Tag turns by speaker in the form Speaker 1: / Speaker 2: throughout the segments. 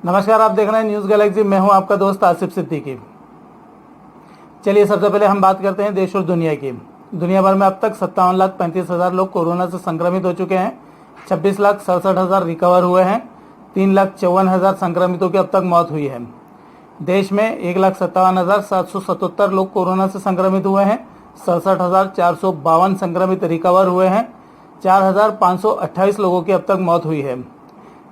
Speaker 1: नमस्कार, आप देख रहे हैं न्यूज़ गैलेक्सी। मैं हूं आपका दोस्त आसिफ सिद्दीकी। चलिए सबसे पहले हम बात करते हैं देश और दुनिया की। दुनिया भर में अब तक 57,35,000 लोग कोरोना से संक्रमित हो चुके हैं। 26,67,000 रिकवर हुए हैं। 3,54,000 संक्रमितों की अब तक मौत हुई है। देश में 1,57,777 लोग कोरोना से संक्रमित हुए हैं। 67,452 संक्रमित रिकवर हुए हैं। 4,528 लोगों की अब तक मौत हुई है।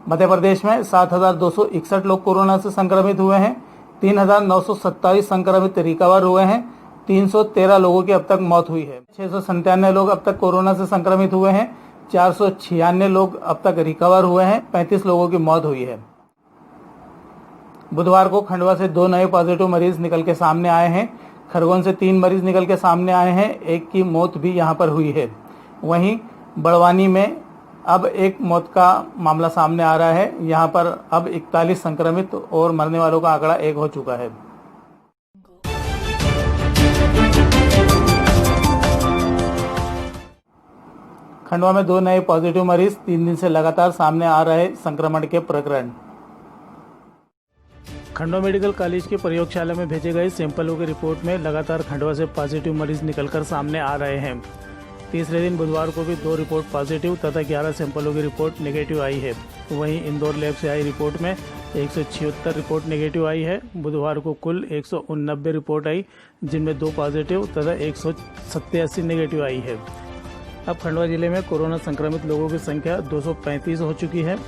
Speaker 1: मध्य प्रदेश में 7,261 लोग कोरोना से संक्रमित हुए हैं। 3,927 संक्रमित रिकवर हुए हैं। 313 लोगों की अब तक मौत हुई है। 697 लोग अब तक कोरोना से संक्रमित हुए हैं। 496 लोग अब तक रिकवर हुए हैं। 35 लोगों की मौत हुई है। बुधवार को खंडवा से 2 नए पॉजिटिव मरीज निकल के सामने आए हैं। खरगोन से 3 मरीज निकल के सामने आए हैं। एक की मौत भी यहां पर हुई है। वहीं बड़वानी में अब एक मौत का मामला सामने आ रहा है। यहां पर अब 41 संक्रमित और मरने वालों का आंकड़ा 1 हो चुका है। खंडवा में 2 नए पॉजिटिव मरीज, 3 दिन से लगातार सामने आ रहे संक्रमण के प्रकरण। खंडवा मेडिकल कॉलेज की प्रयोगशाला में भेजे गए सैंपलों की रिपोर्ट में लगातार खंडवा से पॉजिटिव मरीज निकलकर सामने आ रहे हैं। तीसरे दिन बुधवार को भी 2 रिपोर्ट पॉजिटिव तथा 11 सैंपलों की रिपोर्ट नेगेटिव आई है। वहीं इंदौर लैब से आई रिपोर्ट में 176 रिपोर्ट नेगेटिव आई है। बुधवार को कुल 189 रिपोर्ट आई, जिनमें 2 पॉजिटिव तथा 187 नेगेटिव आई है। अब खंडवा जिले में कोरोना संक्रमित लोगों की संख्या 235 हो चुकी है।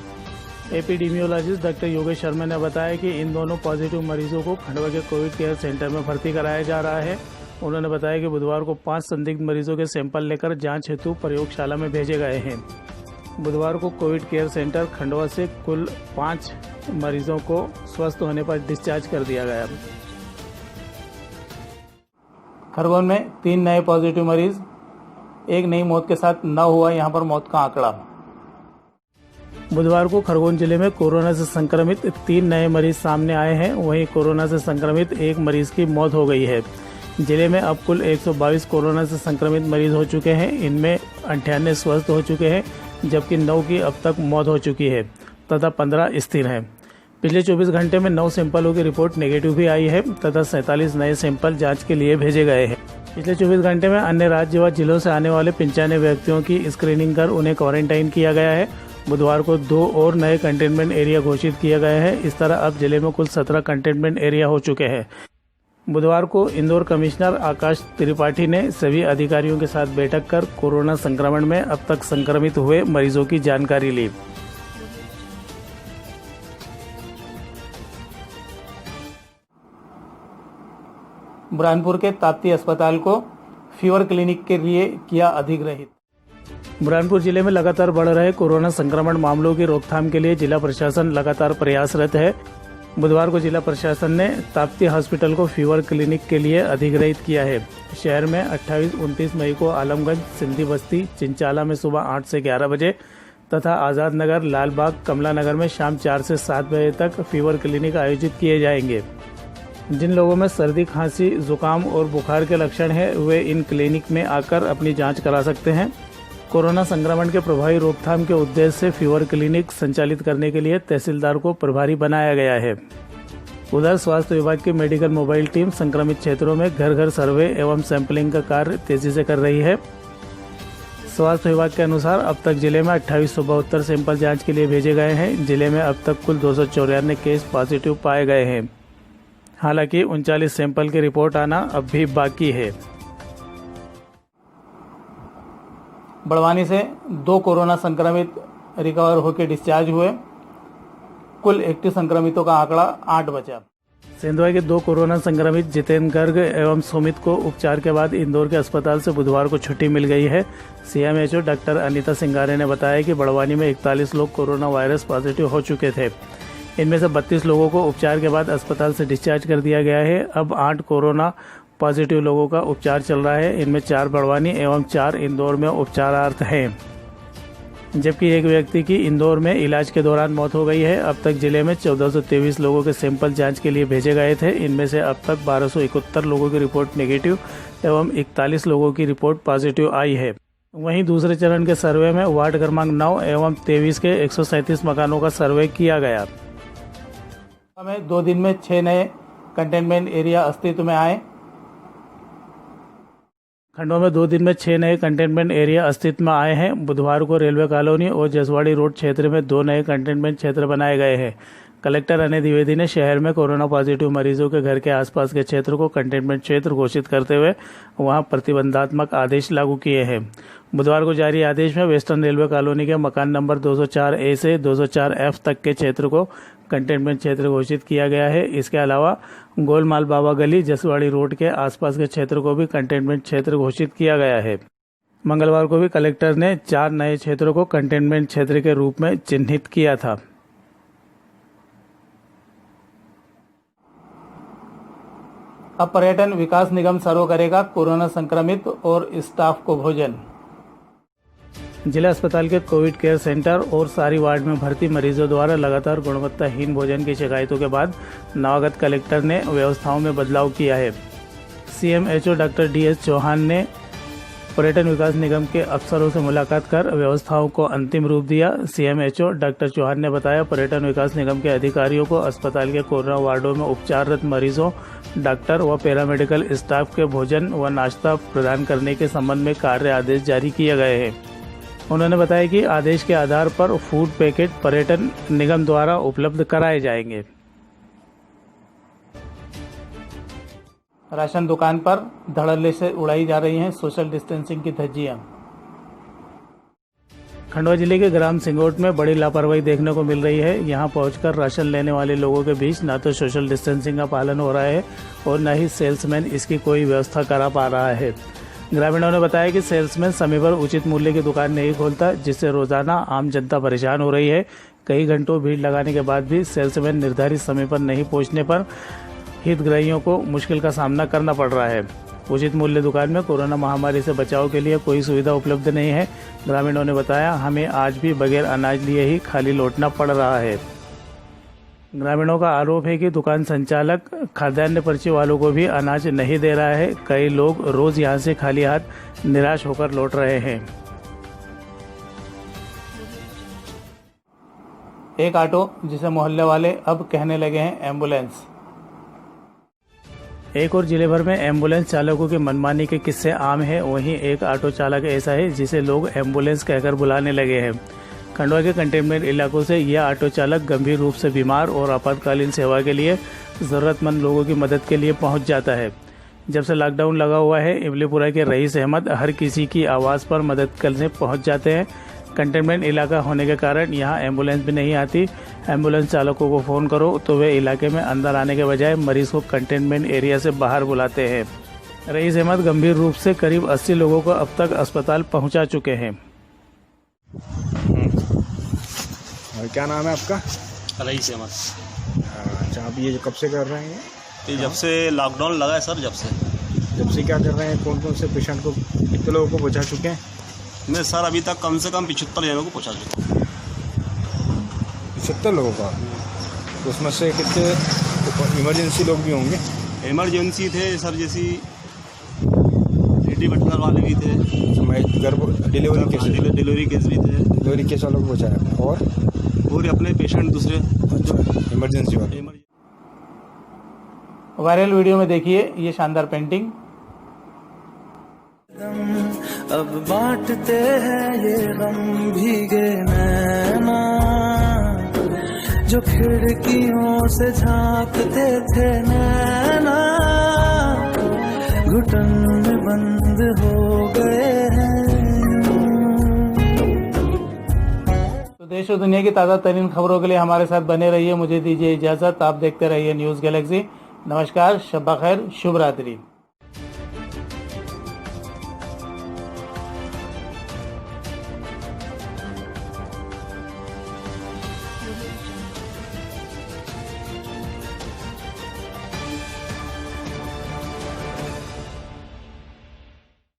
Speaker 1: एपिडेमियोलॉजिस्ट डॉक्टर योगेश शर्मा ने बताया कि इन दोनों पॉजिटिव मरीजों को खंडवा के कोविड केयर सेंटर में भर्ती कराया जा रहा है। उन्होंने बताया कि बुधवार को 5 संदिग्ध मरीजों के सैंपल लेकर जांच हेतु प्रयोगशाला में भेजे गए हैं। बुधवार को कोविड केयर सेंटर खंडवा से कुल 5 मरीजों को स्वस्थ होने पर डिस्चार्ज कर दिया गया। खरगोन में 3 नए पॉजिटिव मरीज, 1 नई मौत के साथ न हुआ यहां पर मौत का आंकड़ा। बुधवार को खरगोन जिले में कोरोना से संक्रमित 3 नए मरीज सामने आए हैं। वहीं कोरोना से संक्रमित 1 मरीज की मौत हो गई है। जिले में अब कुल 122 कोरोना से संक्रमित मरीज हो चुके हैं। इनमें 98 स्वस्थ हो चुके हैं, जबकि 9 की अब तक मौत हो चुकी है तथा 15 स्थिर हैं। पिछले 24 घंटे में 9 सैंपलों की रिपोर्ट नेगेटिव भी आई है तथा 47 नए सैंपल जांच के लिए भेजे गए हैं। पिछले 24 घंटे में अन्य राज्य व जिलों से आने वाले 95 व्यक्तियों की स्क्रीनिंग कर उन्हें क्वारंटाइन किया गया है। बुधवार को 2 और नए कंटेनमेंट एरिया घोषित किए गए हैं। इस तरह अब जिले में कुल 17 कंटेनमेंट एरिया हो चुके हैं। बुधवार को इंदौर कमिश्नर आकाश त्रिपाठी ने सभी अधिकारियों के साथ बैठक कर कोरोना संक्रमण में अब तक संक्रमित हुए मरीजों की जानकारी ली। बुरहानपुर के ताप्ती अस्पताल को फीवर क्लिनिक के लिए किया अधिग्रहित। बुरहानपुर जिले में लगातार बढ़ रहे कोरोना संक्रमण मामलों की रोकथाम के लिए जिला प्रशासन लगातार प्रयासरत है। बुधवार को जिला प्रशासन ने ताप्ती हॉस्पिटल को फीवर क्लिनिक के लिए अधिग्रहित किया है। शहर में 28-29 मई को आलमगंज, सिंधी बस्ती, चिंचाला में सुबह 8 से 11 बजे तथा आज़ाद नगर, लालबाग, कमला नगर में शाम 4 से 7 बजे तक फीवर क्लिनिक आयोजित किए जाएंगे। जिन लोगों में सर्दी, खांसी, जुकाम और बुखार के लक्षण हैं, वे इन क्लिनिक में आकर अपनी जाँच करा सकते हैं। कोरोना संक्रमण के प्रभावी रोकथाम के उद्देश्य से फीवर क्लिनिक संचालित करने के लिए तहसीलदार को प्रभारी बनाया गया है। उधर स्वास्थ्य विभाग की मेडिकल मोबाइल टीम संक्रमित क्षेत्रों में घर घर सर्वे एवं सैंपलिंग का कार्य तेजी से कर रही है। स्वास्थ्य विभाग के अनुसार अब तक जिले में 2872 सैंपल जांच के लिए भेजे गए हैं। जिले में अब तक कुल 294 केस पॉजिटिव पाए गए हैं। हालांकि 39 सैंपल की रिपोर्ट आना अब भी बाकी है। बड़वानी से 2 कोरोना संक्रमित रिकवर होकर डिस्चार्ज हुए। कुल एक्टिव संक्रमितों का आंकड़ा 8 बचा। सेंधवा के 2 कोरोना संक्रमित जितेंद्र गर्ग एवं सुमित को उपचार के बाद इंदौर के अस्पताल से बुधवार को छुट्टी मिल गई है। सीएमएचओ डॉक्टर अनीता सिंगारे ने बताया कि बड़वानी में 41 लोग कोरोना वायरस पॉजिटिव हो चुके थे। इनमें से 32 लोगों को उपचार के बाद अस्पताल से डिस्चार्ज कर दिया गया है। अब 8 कोरोना पॉजिटिव लोगों का उपचार चल रहा है। इनमें 4 बड़वानी एवं 4 इंदौर में उपचारार्थ हैं, जबकि एक व्यक्ति की इंदौर में इलाज के दौरान मौत हो गई है। अब तक जिले में 1423 लोगों के सैंपल जांच के लिए भेजे गए थे। इनमें से अब तक 1271 लोगों की रिपोर्ट नेगेटिव एवं 41 लोगों की रिपोर्ट पॉजिटिव आई है। वहीं दूसरे चरण के सर्वे में वार्ड क्रमांक 9 एवं 23 के 137 मकानों का सर्वे किया गया। में 2 दिन में 6 नए कंटेनमेंट एरिया अस्तित्व में आए। खंडवा में 2 दिन में 6 नए कंटेनमेंट एरिया अस्तित्व में आए हैं। बुधवार को रेलवे कॉलोनी और जसवाड़ी रोड क्षेत्र में 2 नए कंटेनमेंट क्षेत्र बनाए गए हैं। कलेक्टर अनिल द्विवेदी ने शहर में कोरोना पॉजिटिव मरीजों के घर के आसपास के क्षेत्र को कंटेनमेंट क्षेत्र घोषित करते हुए वहां प्रतिबंधात्मक आदेश लागू किए हैं। बुधवार को जारी आदेश में वेस्टर्न रेलवे कॉलोनी के मकान नंबर 204A से 204F तक के क्षेत्र को कंटेनमेंट क्षेत्र घोषित किया गया है। इसके अलावा गोलमाल बाबा गली, जसवाड़ी रोड के आसपास के क्षेत्र को भी कंटेनमेंट क्षेत्र घोषित किया गया है। मंगलवार को भी कलेक्टर ने 4 नए क्षेत्रों को कंटेनमेंट क्षेत्र के रूप में चिन्हित किया था। अब पर्यटन विकास निगम सर्व करेगा कोरोना संक्रमित और स्टाफ को भोजन। जिला अस्पताल के कोविड केयर सेंटर और सारी वार्ड में भर्ती मरीजों द्वारा लगातार गुणवत्ताहीन भोजन की शिकायतों के बाद नवागत कलेक्टर ने व्यवस्थाओं में बदलाव किया है। CMHO डॉक्टर DS चौहान ने पर्यटन विकास निगम के अफसरों से मुलाकात कर व्यवस्थाओं को अंतिम रूप दिया। CMHO डॉक्टर चौहान ने बताया, पर्यटन विकास निगम के अधिकारियों को अस्पताल के कोरोना वार्डों में उपचाररत मरीजों, डॉक्टर व पैरामेडिकल स्टाफ के भोजन व नाश्ता प्रदान करने के संबंध में कार्य आदेश जारी किए गए हैं। उन्होंने बताया कि आदेश के आधार पर फूड पैकेट पर्यटन निगम द्वारा उपलब्ध कराए जाएंगे। राशन दुकान पर धड़ल्ले से उड़ाई जा रही हैं सोशल डिस्टेंसिंग की धज्जियां। खंडवा जिले के ग्राम सिंगोट में बड़ी लापरवाही देखने को मिल रही है। यहां पहुंचकर राशन लेने वाले लोगों के बीच न तो सोशल डिस्टेंसिंग का पालन हो रहा है और न ही सेल्समैन इसकी कोई व्यवस्था करा पा रहा है। ग्रामीणों ने बताया कि सेल्समैन समय पर उचित मूल्य की दुकान नहीं खोलता, जिससे रोजाना आम जनता परेशान हो रही है। कई घंटों भीड़ लगाने के बाद भी सेल्समैन निर्धारित समय पर नहीं पहुंचने पर हितग्राहियों को मुश्किल का सामना करना पड़ रहा है। उचित मूल्य दुकान में कोरोना महामारी से बचाव के लिए कोई सुविधा उपलब्ध नहीं है। ग्रामीणों ने बताया, हमें आज भी बगैर अनाज लिए ही खाली लौटना पड़ रहा है। ग्रामीणों का आरोप है कि दुकान संचालक खाद्यान्न पर्ची वालों को भी अनाज नहीं दे रहा है। कई लोग रोज यहां से खाली हाथ निराश होकर लौट रहे हैं। एक ऑटो जिसे मोहल्ले वाले अब कहने लगे हैं एम्बुलेंस। एक और जिले भर में एम्बुलेंस चालकों की मनमानी के किस्से आम हैं, वहीं एक ऑटो चालक ऐसा है जिसे लोग एम्बुलेंस कहकर बुलाने लगे हैं। खंडवा के कंटेनमेंट इलाकों से यह ऑटो चालक गंभीर रूप से बीमार और आपातकालीन सेवा के लिए जरूरतमंद लोगों की मदद के लिए पहुंच जाता है। जब से लॉकडाउन लगा हुआ है, इमलीपुरा के रईस अहमद हर किसी की आवाज़ पर मदद करने पहुंच जाते हैं। कंटेनमेंट इलाका होने के कारण यहाँ एम्बुलेंस भी नहीं आती। एम्बुलेंस चालकों को फ़ोन करो तो वे इलाके में अंदर आने के बजाय मरीज को कंटेनमेंट एरिया से बाहर बुलाते हैं। रईस अहमद गंभीर रूप से करीब 80 लोगों को अब तक अस्पताल पहुंचा चुके हैं।
Speaker 2: और क्या नाम है आपका?
Speaker 3: रईस अहमद।
Speaker 2: अच्छा, आप ये कब से कर रहे हैं?
Speaker 3: ये जब से लॉकडाउन लगा है सर, जब से
Speaker 2: क्या कर रहे हैं? कौन कौन से पेशेंट को, कितने लोगों को पहुँचा चुके हैं?
Speaker 3: मैं सर अभी तक कम से कम 75 जनों को पहुँचा चुका हूँ।
Speaker 2: 75 लोगों का? तो उसमें से कितने इमरजेंसी लोग भी होंगे?
Speaker 3: इमरजेंसी थे सर, जैसी लेडी बटनर वाले भी थे,
Speaker 2: डिलीवरी केस भी थे।
Speaker 3: डिलीवरी केस
Speaker 2: वालों को पहुँचाया
Speaker 3: और अपने पेशेंट दूसरे
Speaker 2: इमरजेंसी वाले।
Speaker 1: वायरल वीडियो में देखिए ये शानदार पेंटिंग।
Speaker 4: अब बांटते हैं ये गम भीगे नैना, जो खिड़कियों से झांकते थे नैना, घुटन में बंद हो गए हैं।
Speaker 1: तो देश और दुनिया की ताज़ा तरीन खबरों के लिए हमारे साथ बने रहिए। मुझे दीजिए इजाज़त। आप देखते रहिए न्यूज़ गैलेक्सी। नमस्कार, शब्बा खैर, शुभ रात्रि।